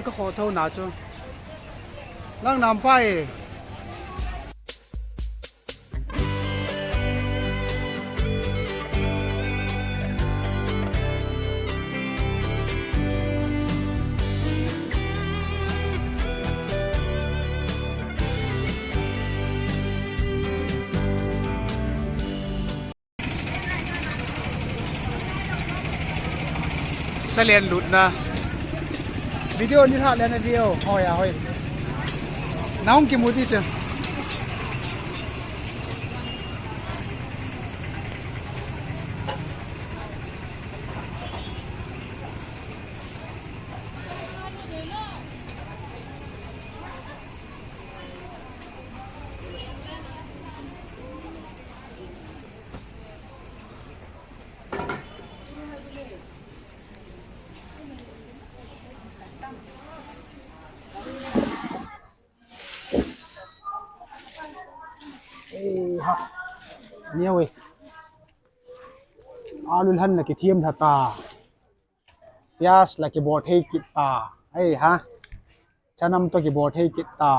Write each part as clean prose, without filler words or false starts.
ก็ขอโทษนะจ๊ะนั่งนำไปเสลียนหลุดนะวิดีโอนี่ท่าเล่นในวิดีโอโอ้ยโอ้ยน้องกี่มูที่จ๊ะฮะเนี่ยเว้ยอาลุลฮันนะกิเทียมทัตตายาสละกิบอดให้กิตาฮะฉันนำตัวกิบอดให้กิตา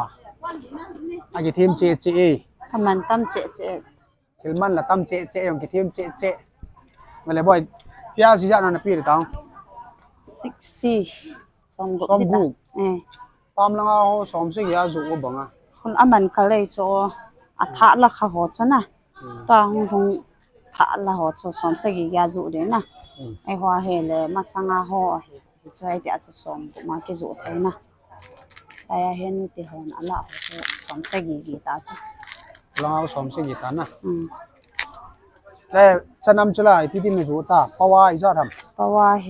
อากิเทียมเจเจทำมันตั้มเจ๊เจ๊เทลมันละตั้มเจเจยองกิเทียมเจเจมาเลยบ่อยพิอาสิยานันปีหรือตัง60สมกุสมกุปามลังเอาสมสิยาจูบังอ่ะคนอามันก็เลยจะอัฐะละขหดซะนะตองคงฐะละหดสมสกิยาจุเดนะไอหัวเฮเลมาสังอาหัวจะให้ที่อาจจะสมมาเกจุเทนะแต่เห็นที่หอนอัลละสมสกิกีตาจ้ะลังเอาสมสิกิตานะแล้วฉันนำจุฬาที่ที่ไม่รู้ตาเพราะว่าอีจ้าทำเพราะว่าเฮ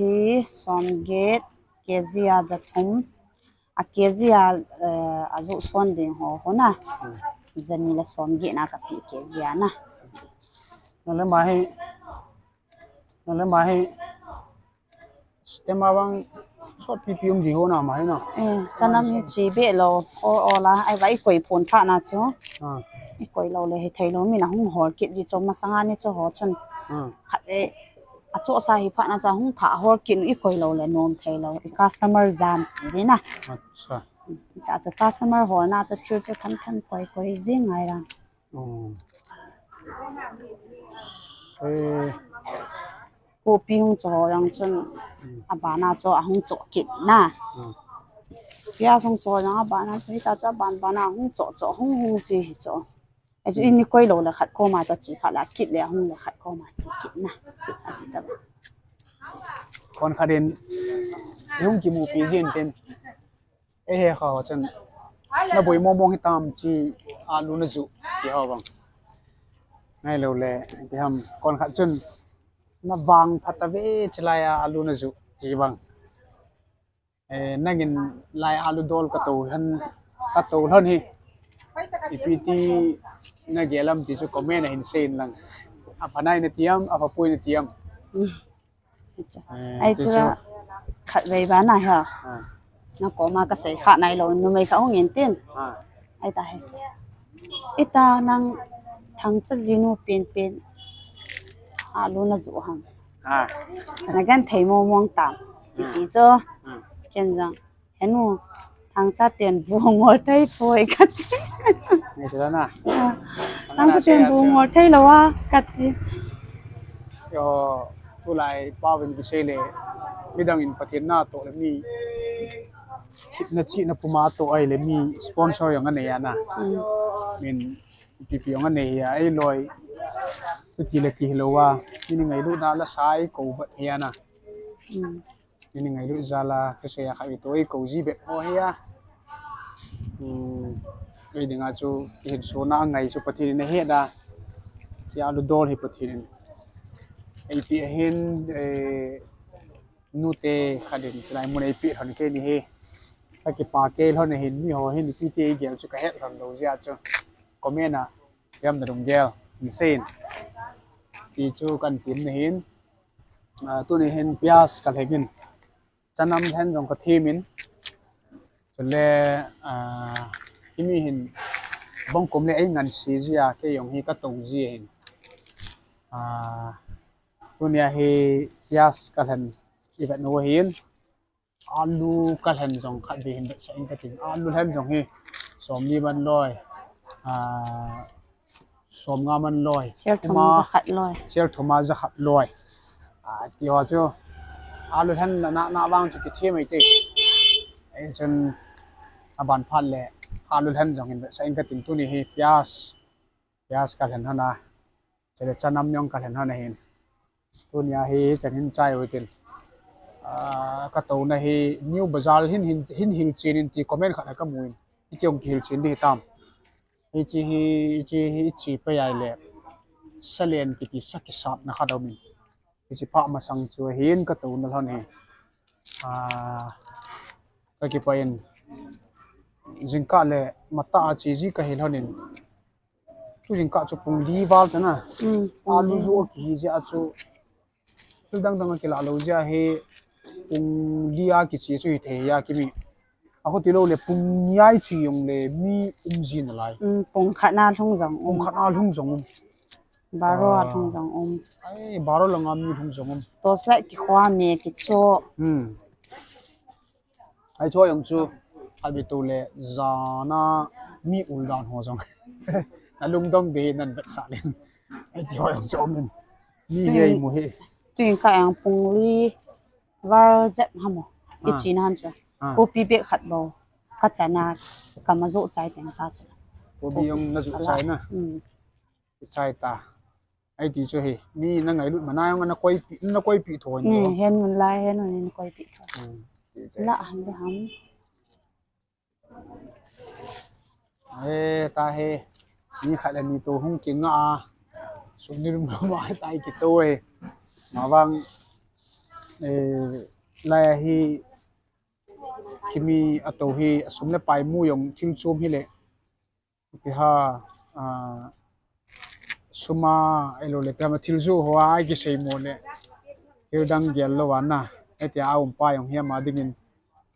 สมเกตเกจิอาจะทุ่มอาเกจิอาอาจุส่วนเดียวหัวนะจะมีละสมเกตนะกับพี่เกจิอานะนั่นแหละมาให้แต่มาวังสดพิพิมจีโฮนะมาให้เนาะจะนำอยู่จีเบลโอละไอ้ไว้ก่อยผลพระนะจ๊ะไอ้ก่อยเราเลยให้ไทยเรามีนะห้องหอกิจจีจงมาสังานนี่จะหอชนหัดอาจุสาหิพระนะจ๊ะห้องถ่าหอกินไอ้ก่อยเราเลยนอนไทยเราไอ้ customer จามนี่นะอาจจะ customer หอน่าจะเชื่อจะทันก่อยจริงไงล่ะผู้พิงจอยังจนอาบานาจอห้องจอกินนะพี่อาส่งจอยังอาบานาจะให้ตาจ้าบานบานาห้องจอห้องจีจอไอ้จุอินนี่ก้อยโลเลยขัดข้อมาจะจีพัดละกินเลยห้องเลยขัดข้อมาจีกินนะคนขัดเด่นยุ่งกี่มูปีเจนเป็นเขาฉันน่าบ่อยมองให้ตามจีอาลูนจุที่เขาบังง่ายเร็วเลยที่ทำคนขัดจนน่าบางพัตเวชลายอาลูนจุจีบังนั่งกินลายอาลูดอลกระตูหันกระตูเท่านี้อีพีที่นักเกลัมที่สุดก็ไม่น่าเห็นเซนลังapa nai na tiam apa pui na tiam ไอ้จะขัดไว้บ้านไหนฮะนักก็มากระใสขาในเราหนุ่มไม่เขาเงินเต้นไอ้ตาเฮสไอ้ตานังทางจะจีนูเป็นอาลูน่าจุหังนักกันเทมมองตามอีเจ้าเช่นจังเห็นว่าทางจะเตียนบัวงอไทยป่วยกัดนี่ใช่แล้วนะทางจะเตียนบัวงอไทยแล้วว่ากัดก็ผู้ไล่ป้าเป็นพิเศษเลยไม่ดังอินประเทศหน้าโตเลยมีนักชีนักผู้มาโตไอเลยมีสปอนเซอร์อย่างนั้นเนี่ยนะเป็นพี่อย่างนั้นเนี่ยไอ้ลอยตุจีเล็กที่เราว่านี่ไงลูกน่าละสายกูแบบเฮียนะนี่ไงลูกจะละก็เสียขายตัวไอ้กูจีแบบโอ้เฮียไอ้เด็กอาจูเห็นโซน่าไงสุประเทศในเฮดาเสียลูกโดนให้ประเทศไอ้ปีเห็นนูเตขัดเด่นจะได้มันไอ้ปีหันแค่นี้เฮถ้าเก็บปากเกลเขาเนี่ยเห็นมีหัวเห็นปีเตเกี่ยวจุกเฮ็ดทำดูเสียจ้ะก็ไม่นะย้ำแต่ตรงเกลมีเส้นที่จูกันทีมเนี่ยเห็นตัวนี้เห็นพิอาสกันเห็นจะนำแทนตรงกระเทียมินจนเลยที่มีเห็นบ้องกลมเลยไอ้เงินสีเสียแค่ยงฮีก็ตรงเสียเห็นตัวนี้เฮียสกันเห็นอีแบบนู้นเห็น alu kalhen jong khat bi hin sa in kating alu hen jong hi som ni man loi som nga man loi Share thum za khat loi share thuma za khat loi ti ho chu alu hen na wang chu ki the mai te ai chen aban phan le alu hen jong hin sa in kating tu ni hi pias kalhen hana chele chanam nyong kalhen hana hin tu nia hi chen hin chai hoitin ka to na hi new bazar hin hil chin in ti comment khana ka muin ikyong hil chin di tam chi pa yai le salen ki ti sak sap na khadaw min chi pa ma sang chu hin ka to na lon hi ka ki pain jingka le mata chi ji ka hil honin tu jingka chu pung li wal chana alu zu ki ji a chu dang dang ki la lo ja he pung lia ki chi chu the ya ki mi a ho ti lo le pung nyai chi yong le mi jin lai pung khat na thung jong pung khat na lung jong baro thung jong ai baro langa mi lung jong to slai ki khwa me ki cho ai cho yong chu ai bi tu le zana mi ul dan ho jong na lung dong be nan bat sa len ai ti ho yong chu min mi he mu he tuyên ka yang pung li var zep hamo ki chin han cha ko pi be khat bo ka chana ka ma zo chai teng ta cha ko bi yong na zu chai na chai ta ai ti chu he mi na ngai lut mana yong na koi pi thon hen mun lai hen mun koi pi tho la han de ham ta he ni khat la ni to hung king a sum ni rum ma tai ki toi ma wang la hi kimi ato hi asum le pai mu yong thil chum hi le ti ha suma elo le pama thil zu ho ai ki sei mo ne thil dang gel lo wan na etia a pa yong hi ma dingin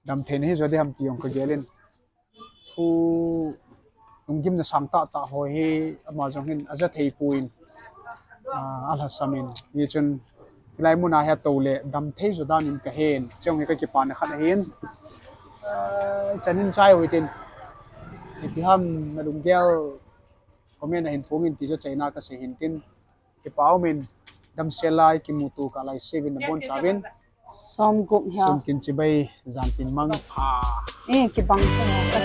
dam then hi zo de ham ki yong ko gelin hu ungim na samta ta ho hi ama jong hin aja thei puin ala samin ni chun lai mu na ha to le dam thei zo dan in ka hen chong hi ka ki pan khat hen chanin chai hoitin ti ham na lung gel comment hin pungin ti zo china ka se hin tin ki pau min dam selai ki mutu ka lai 7 na bon chavin som gum hya sum kin chi bai zan tin mang ki bang ka